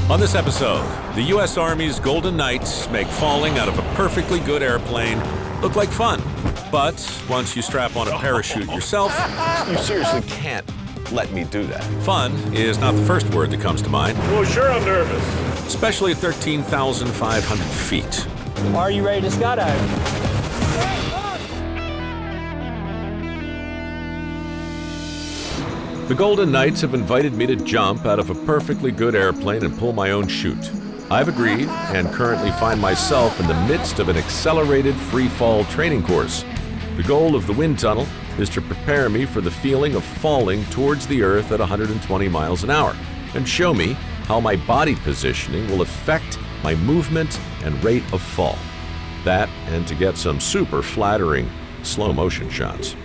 On this episode, the U.S. Army's Golden Knights make falling out of a perfectly good airplane look like fun. But once you strap on a parachute yourself, you seriously can't let me do that. Fun is not the first word that comes to mind. Well, sure I'm nervous. Especially at 13,500 feet. Why are you ready to skydive? The Golden Knights have invited me to jump out of a perfectly good airplane and pull my own chute. I've agreed and currently find myself in the midst of an accelerated freefall training course. The goal of the wind tunnel is to prepare me for the feeling of falling towards the earth at 120 miles an hour and show me how my body positioning will affect my movement and rate of fall. That and to get some super flattering slow motion shots.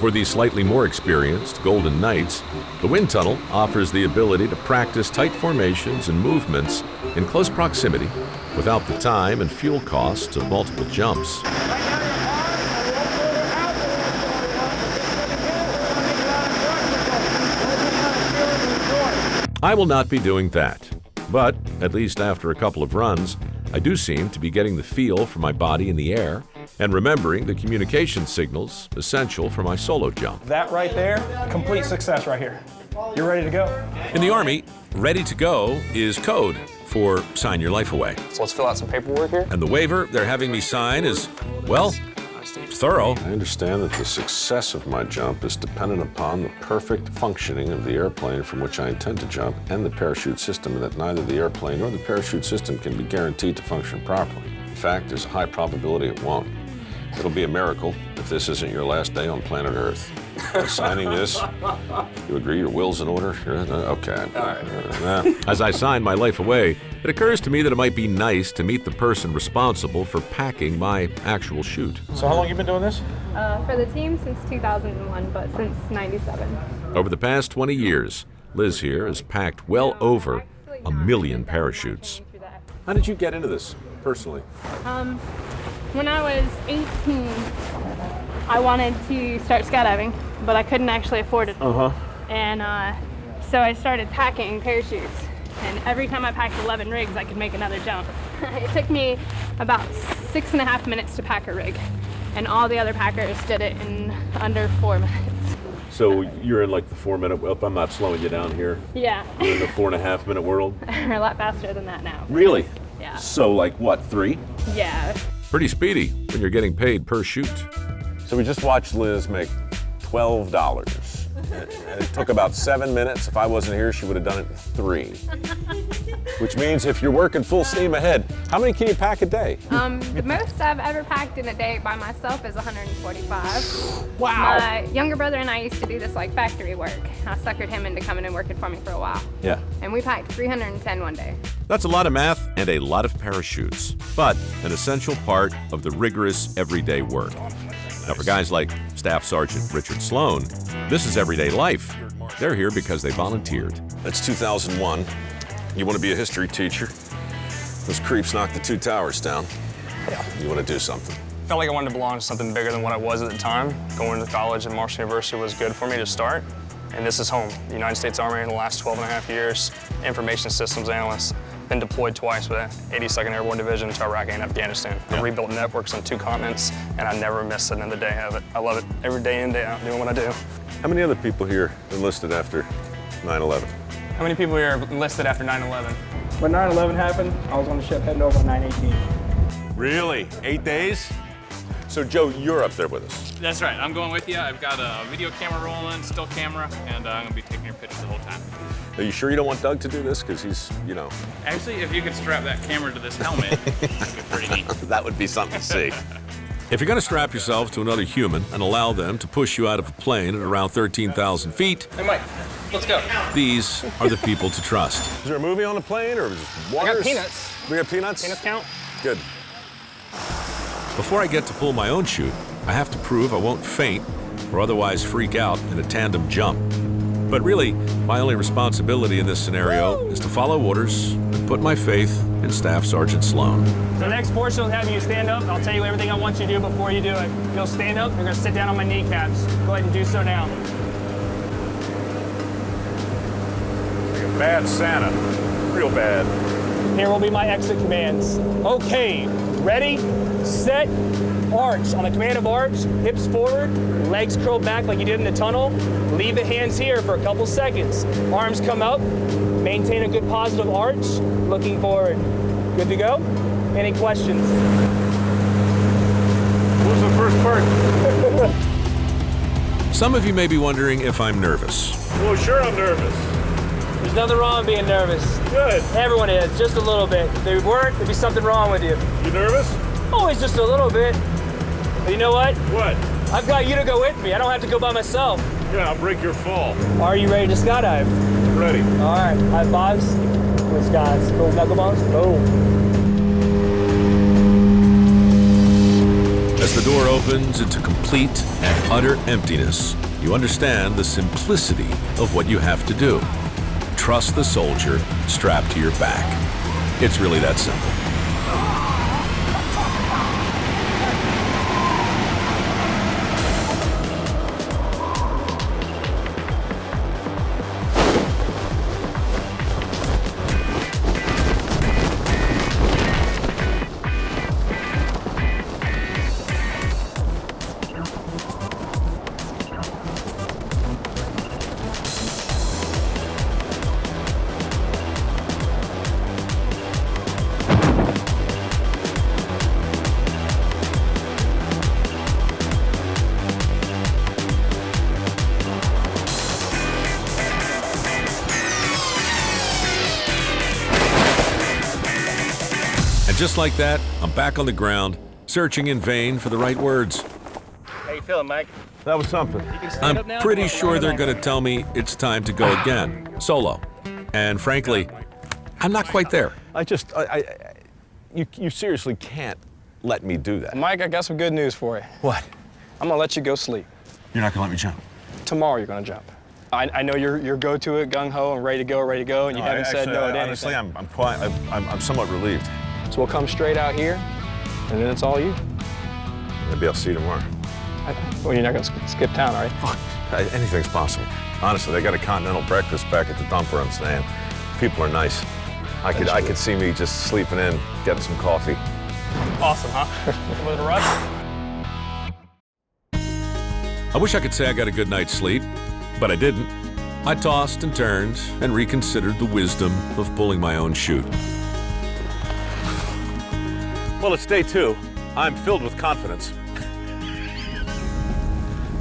For the slightly more experienced Golden Knights, the wind tunnel offers the ability to practice tight formations and movements in close proximity without the time and fuel costs of multiple jumps. I will not be doing that, but at least after a couple of runs, I do seem to be getting the feel for my body in the air and remembering the communication signals essential for my solo jump. That right there, complete success right here. You're ready to go. In the Army, ready to go is code for sign your life away. So let's fill out some paperwork here. And the waiver they're having me sign is, well, thorough. I understand that the success of my jump is dependent upon the perfect functioning of the airplane from which I intend to jump and the parachute system, and that neither the airplane nor the parachute system can be guaranteed to function properly. In fact, there's a high probability it won't. It'll be a miracle if this isn't your last day on planet Earth. By signing this, you agree your will's in order? Okay. All right. As I sign my life away, it occurs to me that it might be nice to meet the person responsible for packing my actual chute. So how long have you been doing this? For the team since 2001, but since 97. Over the past 20 years, Liz here has packed well over 1 million parachutes. How did you get into this, personally? When I was 18, I wanted to start skydiving, but I couldn't actually afford it. And so I started packing parachutes. And every time I packed 11 rigs, I could make another jump. It took me about 6.5 minutes to pack a rig. And all the other packers did it in under 4 minutes. So you're in like the 4 minute, if I'm not slowing you down here. Yeah. You're in the 4.5 minute world? We're a lot faster than that now. Really? Yeah. So like what, 3? Yeah. Pretty speedy when you're getting paid per shoot. So we just watched Liz make $12. It took about 7 minutes. If I wasn't here, she would have done it in 3. Which means if you're working full steam ahead, how many can you pack a day? The most I've ever packed in a day by myself is 145. Wow. My younger brother and I used to do this like factory work. I suckered him into coming and working for me for a while. Yeah. And we packed 310 one day. That's a lot of math and a lot of parachutes, but an essential part of the rigorous everyday work. Now for guys like Staff Sergeant Richard Sloan, this is everyday life. They're here because they volunteered. It's 2001. You want to be a history teacher? Those creeps knocked the 2 towers down. Yeah. You want to do something. Felt like I wanted to belong to something bigger than what I was at the time. Going to college at Marshall University was good for me to start. And this is home. The United States Army in the last 12.5 years, information systems analyst. Been deployed twice with the 82nd Airborne Division to Iraq and Afghanistan. I rebuilt networks on 2 continents, and I never miss another day of it. I love it every day in, day out, doing what I do. How many other people here enlisted after 9/11? How many people here enlisted after 9/11? When 9/11 happened, I was on the ship heading over on 9/18. Really? 8 days? So Joe, you're up there with us. That's right, I'm going with you. I've got a video camera rolling, still camera, and I'm gonna be taking your pictures the whole time. Are you sure you don't want Doug to do this? Because he's, you know. Actually, if you could strap that camera to this helmet, that'd be pretty neat. That would be something to see. If you're going to strap yourself to another human and allow them to push you out of a plane at around 13,000 feet, Hey Mike, let's go. these are the people to trust. Is there a movie on the plane, or is it water? I got peanuts. We got peanuts? Peanuts count? Good. Before I get to pull my own chute, I have to prove I won't faint or otherwise freak out in a tandem jump. But really, my only responsibility in this scenario is to follow orders and put my faith in Staff Sergeant Sloan. The next portion will have you stand up. I'll tell you everything I want you to do before you do it. You'll stand up, you're gonna sit down on my kneecaps. Go ahead and do so now. Like a bad Santa. Real bad. Here will be my exit commands. Okay, ready, set, arch. On the command of arch, hips forward, legs curled back like you did in the tunnel. Leave the hands here for a couple seconds. Arms come up, maintain a good positive arch, looking forward. Good to go? Any questions? What was the first part? Some of you may be wondering if I'm nervous. Well, sure I'm nervous. There's nothing wrong with being nervous. Good. Everyone is, just a little bit. If they weren't, there'd be something wrong with you. You nervous? Always just a little bit. But you know what? What? I've got you to go with me. I don't have to go by myself. Yeah, I'll break your fall. Are you ready to skydive? Ready. All right, high fives. Let's guys. Go knuckle bones. Boom. As the door opens into complete and utter emptiness, you understand the simplicity of what you have to do. Trust the soldier strapped to your back. It's really that simple. And just like that, I'm back on the ground, searching in vain for the right words. How you feeling, Mike? That was something. You can stand up I'm now? pretty sure they're going to tell me it's time to go again, solo. And frankly, I'm not quite there. You seriously can't let me do that. Mike, I got some good news for you. What? I'm gonna let you go sleep. You're not gonna let me jump? Tomorrow you're gonna jump. I know you're go-to it, gung-ho, and ready to go, and you haven't said no to anything. Honestly, I'm somewhat relieved. So we'll come straight out here, and then it's all you. Maybe I'll see you tomorrow. Well, you're not gonna skip town, are you? Anything's possible. Honestly, they got a continental breakfast back at the dump where I'm staying. People are nice. I could see me just sleeping in, getting some coffee. Awesome, huh? Was it a rush? I wish I could say I got a good night's sleep, but I didn't. I tossed and turned and reconsidered the wisdom of pulling my own chute. Well, it's day 2. I'm filled with confidence.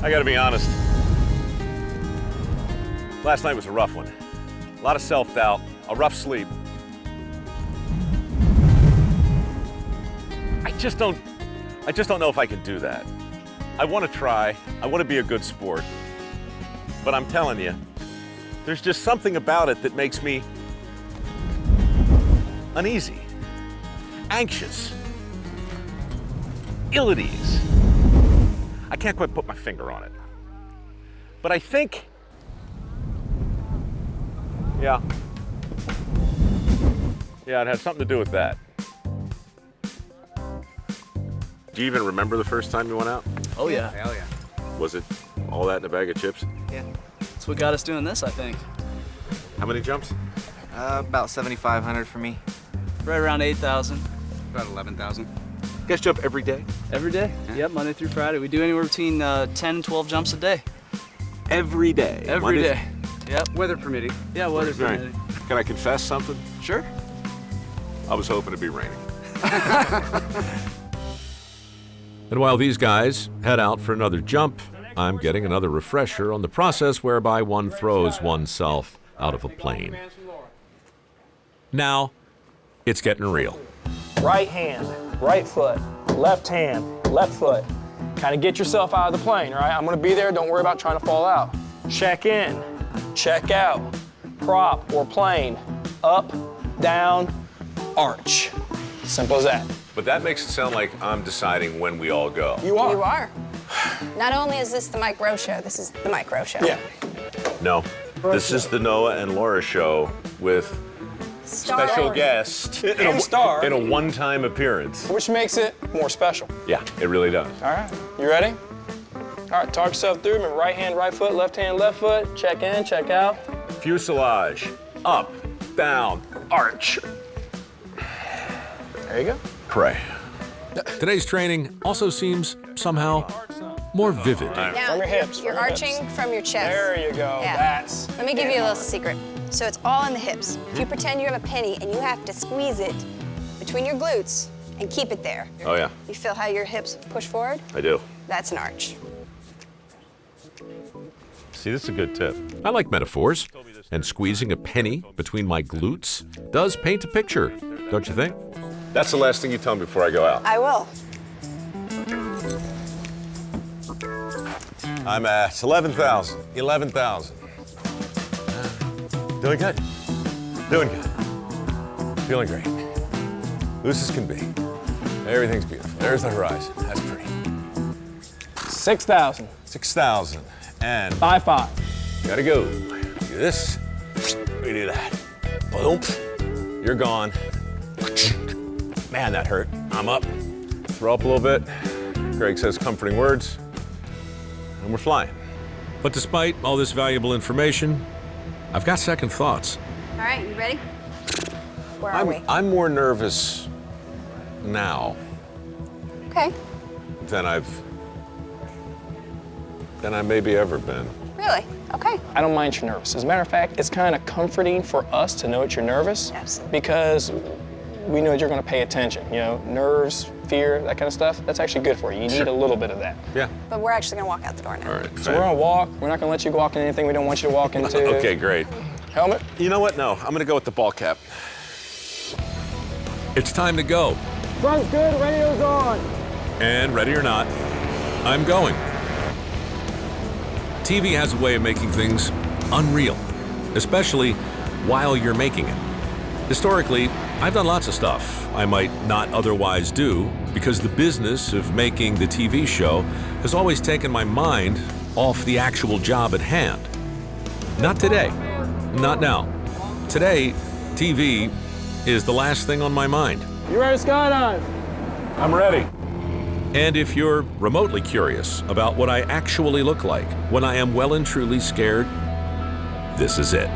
I gotta be honest. Last night was a rough one. A lot of self-doubt, a rough sleep. I just don't know if I can do that. I want to try. I want to be a good sport. But I'm telling you, there's just something about it that makes me uneasy, anxious, ill at ease. I can't quite put my finger on it. But I think, yeah, it had something to do with that. Do you even remember the first time you went out? Oh yeah. Hell yeah. Was it all that in a bag of chips? Yeah. That's what got us doing this, I think. How many jumps? About 7,500 for me. Right around 8,000. About 11,000. You guys jump every day? Every day. Yeah. Yep, Monday through Friday. We do anywhere between 10 and 12 jumps a day. Every day? Every day. Yep. Weather permitting. Yeah, weather Right. permitting. Can I confess something? Sure. I was hoping to be raining. And while these guys head out for another jump, I'm getting another refresher on the process whereby one throws oneself out of a plane. Now, it's getting real. Right hand, right foot, left hand, left foot. Kind of get yourself out of the plane, right? I'm gonna be there, don't worry about trying to fall out. Check in, check out, prop or plane, up, down, arch. Simple as that. But that makes it sound like I'm deciding when we all go. You are. You are. Not only is this the Mike Rowe show, this is the Mike Rowe show. Yeah. No. This is the Noah and Laura show with special guest And star. in a one-time appearance. Which makes it more special. Yeah, it really does. All right, you ready? All right, talk yourself through. Remember, right hand, right foot, left hand, left foot. Check in, check out. Fuselage, up, down, arch. There you go. Pray. Today's training also seems somehow more vivid. Yeah, From your hips, You're from your arching hips. from your chest. There you go. Yeah. That's. Let me give you a little secret. So it's all in the hips. If you pretend you have a penny and you have to squeeze it between your glutes and keep it there. Oh, yeah, You feel how your hips push forward? I do. That's an arch. See, this is a good tip. I like metaphors, and squeezing a penny between my glutes does paint a picture, don't you think? That's the last thing you tell me before I go out. I will. I'm at 11,000. 11,000. Doing good. Doing good. Feeling great. Loose as can be. Everything's beautiful. There's the horizon. That's pretty. 6,000. 6,000. And 5-5. gotta go. Do this. We do that. Boom. You're gone. Man, that hurt. I'm up. Throw up a little bit. Greg says comforting words. And we're flying. But despite all this valuable information, I've got second thoughts. All right, you ready? Where are we? I'm more nervous now Okay. than I maybe ever been. Really? Okay. I don't mind you're nervous. As a matter of fact, it's kind of comforting for us to know that you're nervous. Absolutely. Because we know that you're going to pay attention. You know, nerves, fear, that kind of stuff. That's actually good for you. You need a little bit of that. Yeah. But we're actually gonna walk out the door now. All right. So we're going to walk. We're not going to let you walk in anything we don't want you to walk into. Okay, great. Helmet. You know what? No, I'm gonna go with the ball cap. It's time to go. Front's good, radio's on. And ready or not, I'm going. TV has a way of making things unreal, especially while you're making it. Historically, I've done lots of stuff I might not otherwise do because the business of making the TV show has always taken my mind off the actual job at hand. Not today. Not now. Today, TV is the last thing on my mind. You ready to skydive? I'm ready. And if you're remotely curious about what I actually look like when I am well and truly scared, this is it.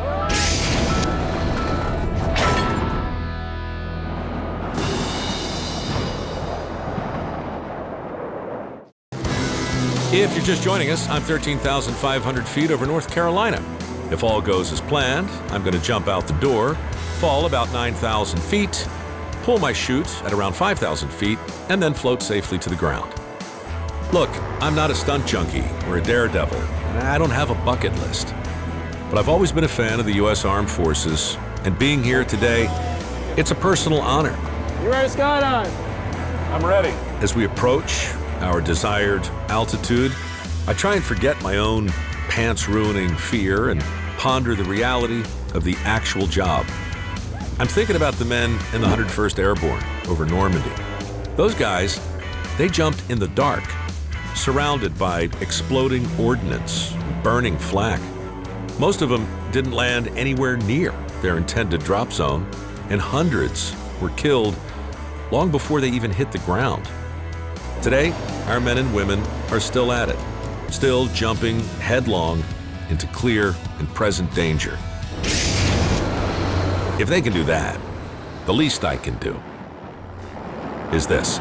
If you're just joining us, I'm 13,500 feet over North Carolina. If all goes as planned, I'm going to jump out the door, fall about 9,000 feet, pull my chute at around 5,000 feet, and then float safely to the ground. Look, I'm not a stunt junkie or a daredevil, and I don't have a bucket list. But I've always been a fan of the U.S. Armed Forces, and being here today, it's a personal honor. You ready to skydive? I'm ready. As we approach our desired altitude, I try and forget my own pants-ruining fear and ponder the reality of the actual job. I'm thinking about the men in the 101st Airborne over Normandy. Those guys, they jumped in the dark, surrounded by exploding ordnance, burning flak. Most of them didn't land anywhere near their intended drop zone, and hundreds were killed long before they even hit the ground. Today, our men and women are still at it, still jumping headlong into clear and present danger. If they can do that, the least I can do is this.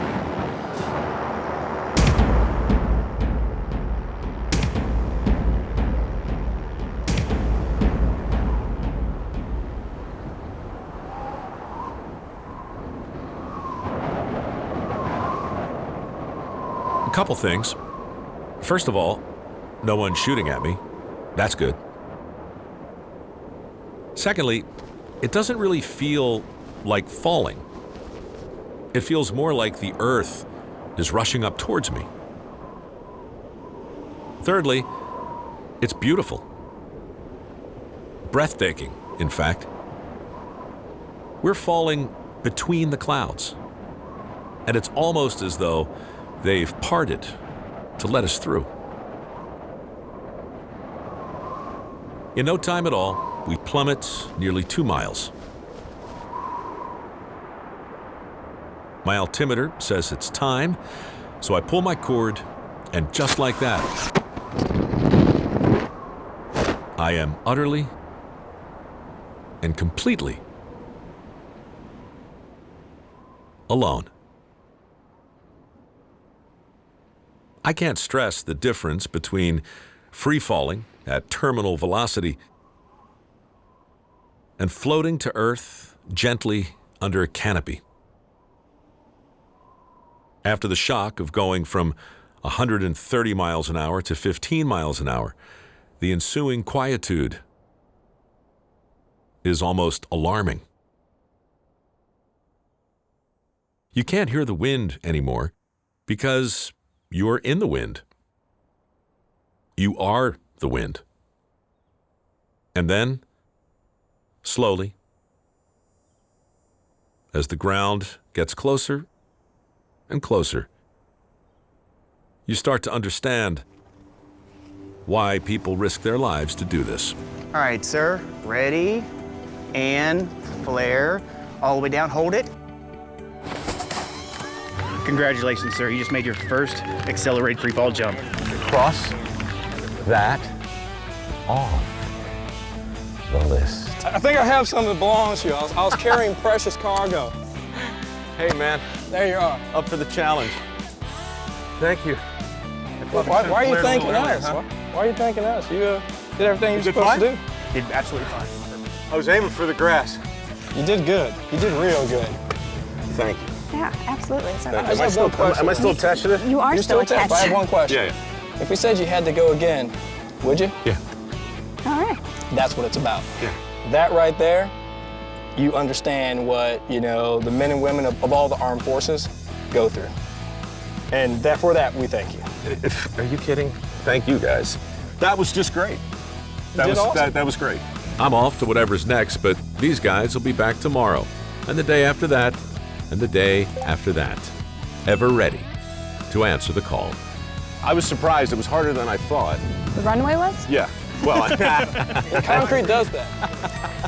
A couple things. First of all, no one's shooting at me. That's good. Secondly, it doesn't really feel like falling. It feels more like the earth is rushing up towards me. Thirdly, it's beautiful. Breathtaking, in fact. We're falling between the clouds, and it's almost as though they've parted to let us through. In no time at all, we plummet nearly 2 miles. My altimeter says it's time, so I pull my cord, and just like that, I am utterly and completely alone. I can't stress the difference between free falling at terminal velocity and floating to Earth gently under a canopy. After the shock of going from 130 miles an hour to 15 miles an hour, the ensuing quietude is almost alarming. You can't hear the wind anymore because you're in the wind. You are the wind. And then, slowly, as the ground gets closer and closer, you start to understand why people risk their lives to do this. All right, sir, ready, and flare, all the way down, hold it. Congratulations, sir, you just made your first accelerated free fall jump. Cross that off the list. I think I have something that belongs to you. I was carrying precious cargo. Hey, man, There you are. up for the challenge. Thank you. Why are you thanking us? Why are you thanking us? You did everything you were supposed to do. Did absolutely fine. I was aiming for the grass. You did good. You did real good. Thank you. Yeah, absolutely. So I just have one question. Am I still attached to this? you are You're still attached. attached. I have one question. Yeah. If we said you had to go again, would you? Yeah. All right. That's what it's about. Yeah. That right there, you understand what, the men and women of all the armed forces go through. And for that, we thank you. Are you kidding? Thank you, guys. That was just great. That was great. I'm off to whatever's next, but these guys will be back tomorrow, and the day after that, and the day after that, ever ready to answer the call. I was surprised. It was harder than I thought. The runway was? Yeah. Well, Concrete does that.